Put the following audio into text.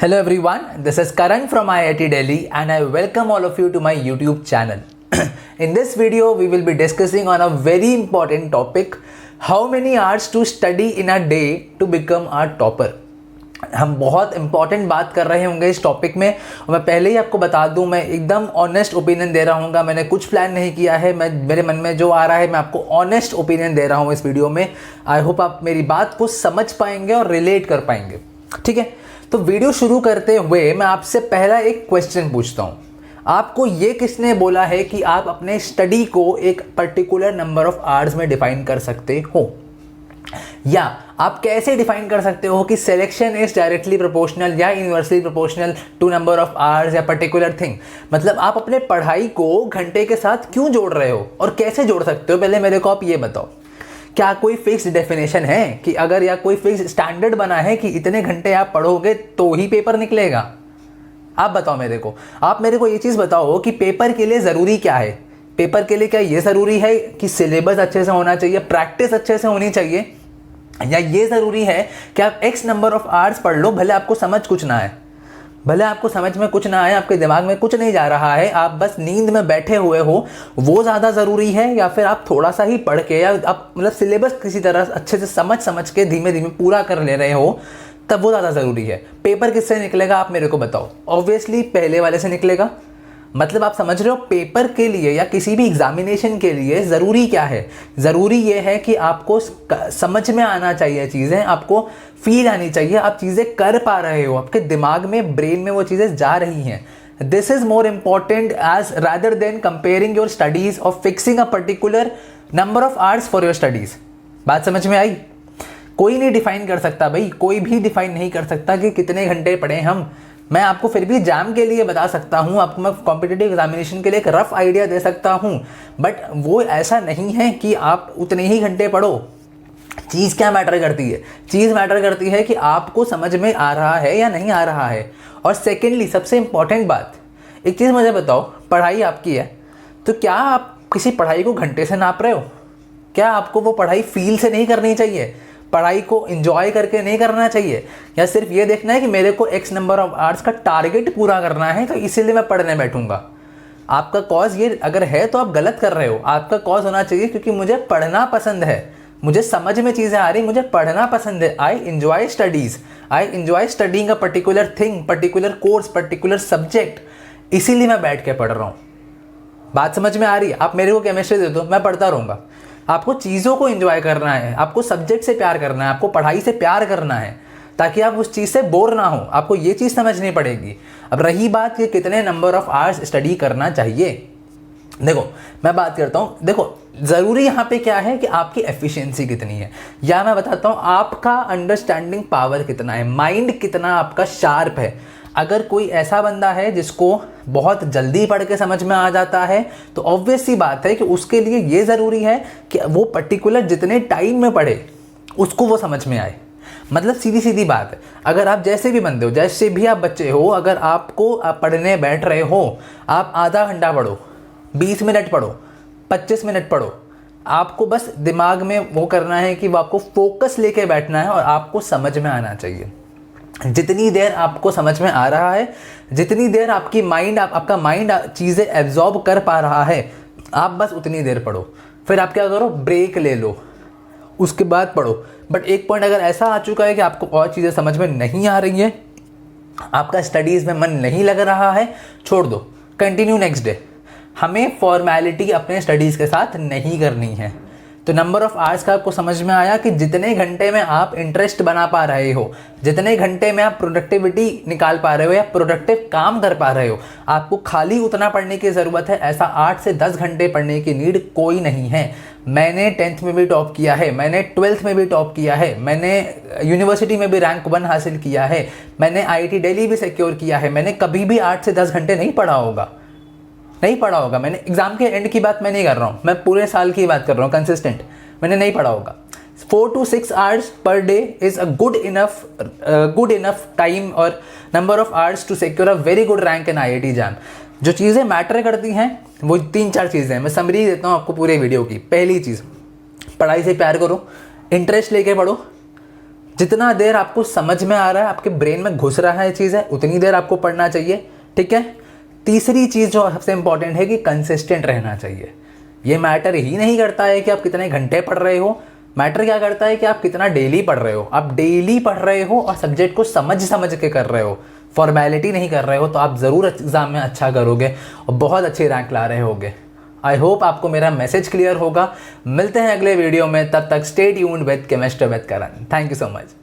Hello everyone, this is Karan from IIT Delhi and I welcome all of you to my YouTube channel. In this video, we will be discussing on a very important topic, how many hours to study in a day to become a topper. हम बहुत important बात कर रहे होंगे इस topic में और मैं पहले ही आपको बता दूं, मैं एकदम ऑनेस्ट ओपिनियन दे रहा हूँगा। मैंने कुछ प्लान नहीं किया है, मेरे मन में जो आ रहा है मैं आपको ऑनेस्ट ओपिनियन दे रहा हूँ इस वीडियो में। आई होप आप मेरी बात को समझ पाएंगे और रिलेट कर पाएंगे, ठीक है। तो वीडियो शुरू करते हुए मैं आपसे पहला एक क्वेश्चन पूछता हूँ। आपको ये किसने बोला है कि आप अपने स्टडी को एक पर्टिकुलर नंबर ऑफ आवर्स में डिफाइन कर सकते हो, या आप कैसे डिफाइन कर सकते हो कि सिलेक्शन इज डायरेक्टली प्रोपोर्शनल या inversely proportional to number of hours या पर्टिकुलर थिंग। मतलब आप अपने पढ़ाई को घंटे के साथ क्यों जोड़ रहे हो और कैसे जोड़ सकते हो, पहले मेरे को आप ये बताओ। क्या कोई फिक्स डेफिनेशन है कि अगर, या कोई फिक्स स्टैंडर्ड बना है कि इतने घंटे आप पढ़ोगे तो ही पेपर निकलेगा? आप बताओ मेरे को, आप मेरे को ये चीज़ बताओ कि पेपर के लिए ज़रूरी क्या है। पेपर के लिए क्या ये ज़रूरी है कि सिलेबस अच्छे से होना चाहिए, प्रैक्टिस अच्छे से होनी चाहिए, या ये ज़रूरी है कि आप एक्स नंबर ऑफ आवर्स पढ़ लो, भले आपको समझ कुछ ना आए, भले आपको समझ में कुछ ना आए, आपके दिमाग में कुछ नहीं जा रहा है, आप बस नींद में बैठे हुए हो, वो ज़्यादा ज़रूरी है? या फिर आप थोड़ा सा ही पढ़ के, या आप मतलब सिलेबस किसी तरह अच्छे से समझ के धीमे धीमे पूरा कर ले रहे हो, तब वो ज़्यादा ज़रूरी है? पेपर किससे निकलेगा आप मेरे को बताओ। ऑब्वियसली पहले वाले से निकलेगा। मतलब आप समझ रहे हो, पेपर के लिए या किसी भी एग्जामिनेशन के लिए ज़रूरी क्या है? ज़रूरी ये है कि आपको समझ में आना चाहिए चीज़ें, आपको फील आनी चाहिए, आप चीज़ें कर पा रहे हो, आपके दिमाग में, ब्रेन में वो चीज़ें जा रही हैं। This is more important as rather than comparing your studies और fixing a particular number of hours for your studies. बात समझ में आई? कोई नहीं डिफाइन कर सकता भाई, कोई भी डिफाइन नहीं कर सकता कि कितने घंटे पढ़ें हम। मैं आपको फिर भी एग्जाम के लिए बता सकता हूँ, आपको मैं कॉम्पिटिटिव एग्जामिनेशन के लिए एक रफ आइडिया दे सकता हूँ, बट वो ऐसा नहीं है कि आप उतने ही घंटे पढ़ो। चीज़ क्या मैटर करती है? चीज़ मैटर करती है कि आपको समझ में आ रहा है या नहीं आ रहा है। और सेकेंडली, सबसे इंपॉर्टेंट बात, एक चीज़ मुझे बताओ, पढ़ाई आपकी है तो क्या आप किसी पढ़ाई को घंटे से नाप रहे हो? क्या आपको वो पढ़ाई फील से नहीं करनी चाहिए? पढ़ाई को एंजॉय करके नहीं करना चाहिए? या सिर्फ ये देखना है कि मेरे को एक्स नंबर ऑफ आवर्स का टारगेट पूरा करना है तो इसीलिए मैं पढ़ने बैठूंगा? आपका कॉज ये अगर है तो आप गलत कर रहे हो। आपका कॉज होना चाहिए क्योंकि मुझे पढ़ना पसंद है, मुझे समझ में चीज़ें आ रही, मुझे पढ़ना पसंद है। I enjoy studies, I enjoy studying a particular thing, particular course, particular subject, इसीलिए मैं बैठ के पढ़ रहा हूँ। बात समझ में आ रही है? आप मेरे को केमिस्ट्री दे दो, मैं पढ़ता रहूँगा। आपको चीज़ों को एंजॉय करना है, आपको सब्जेक्ट से प्यार करना है, आपको पढ़ाई से प्यार करना है, ताकि आप उस चीज़ से बोर ना हो। आपको ये चीज़ समझनी पड़ेगी। अब रही बात कि कितने नंबर ऑफ आवर्स स्टडी करना चाहिए, देखो मैं बात करता हूँ। देखो ज़रूरी यहाँ पे क्या है कि आपकी एफिशिएंसी कितनी है, या मैं बताता हूँ आपका अंडरस्टैंडिंग पावर कितना है, माइंड कितना आपका शार्प है। अगर कोई ऐसा बंदा है जिसको बहुत जल्दी पढ़ के समझ में आ जाता है, तो ऑब्वियस सी बात है कि उसके लिए ये ज़रूरी है कि वो पर्टिकुलर जितने टाइम में पढ़े उसको वो समझ में आए। मतलब सीधी सीधी बात है, अगर आप जैसे भी बंदे हो, जैसे भी आप बच्चे हो, अगर आपको आप पढ़ने बैठ रहे हो, आप आधा घंटा पढ़ो, 20 मिनट पढ़ो, 25 मिनट पढ़ो, आपको बस दिमाग में वो करना है कि वो आपको फोकस लेके बैठना है और आपको समझ में आना चाहिए। जितनी देर आपको समझ में आ रहा है, जितनी देर आपकी माइंड, आपका माइंड चीज़ें एब्जॉर्ब कर पा रहा है, आप बस उतनी देर पढ़ो। फिर आप क्या करो, ब्रेक ले लो, उसके बाद पढ़ो। बट एक पॉइंट अगर ऐसा आ चुका है कि आपको और चीज़ें समझ में नहीं आ रही हैं, आपका स्टडीज़ में मन नहीं लग रहा है, छोड़ दो, कंटिन्यू नेक्स्ट डे। हमें फॉर्मेलिटी अपने स्टडीज़ के साथ नहीं करनी है। तो नंबर ऑफ आवर्स का आपको समझ में आया कि जितने घंटे में आप इंटरेस्ट बना पा रहे हो, जितने घंटे में आप प्रोडक्टिविटी निकाल पा रहे हो या प्रोडक्टिव काम कर पा रहे हो, आपको खाली उतना पढ़ने की ज़रूरत है। ऐसा 8 से 10 घंटे पढ़ने की नीड कोई नहीं है। मैंने 10th में भी टॉप किया है, मैंने 12th में भी टॉप किया है, मैंने यूनिवर्सिटी में भी रैंक 1 हासिल किया है, मैंने IIT दिल्ली भी सिक्योर किया है। मैंने कभी भी 8 से 10 घंटे नहीं पढ़ा होगा, नहीं पढ़ा होगा। मैंने एग्जाम के एंड की बात मैं नहीं कर रहा हूँ, मैं पूरे साल की बात कर रहा हूँ, कंसिस्टेंट मैंने नहीं पढ़ा होगा। 4 to 6 hours per day is a good enough time और number of hours to secure a very good rank in IIT JAM। जो चीज़ें मैटर करती हैं वो 3-4 चीज़ें हैं। मैं समरी देता हूँ आपको पूरे वीडियो की। पहली चीज़, पढ़ाई से प्यार करो, इंटरेस्ट लेके पढ़ो, जितना देर आपको समझ में आ रहा है, आपके ब्रेन में घुस रहा है चीज़ है, उतनी देर आपको पढ़ना चाहिए, ठीक है। तीसरी चीज़ जो सबसे इंपॉर्टेंट है कि कंसिस्टेंट रहना चाहिए। ये मैटर ही नहीं करता है कि आप कितने घंटे पढ़ रहे हो, मैटर क्या करता है कि आप कितना डेली पढ़ रहे हो। आप डेली पढ़ रहे हो और सब्जेक्ट को समझ के कर रहे हो, फॉर्मेलिटी नहीं कर रहे हो, तो आप ज़रूर एग्ज़ाम में अच्छा करोगे और बहुत अच्छी रैंक ला रहे होगे। आई होप आपको मेरा मैसेज क्लियर होगा। मिलते हैं अगले वीडियो में, तब तक stay tuned with chemistry with Karan. Thank you so much.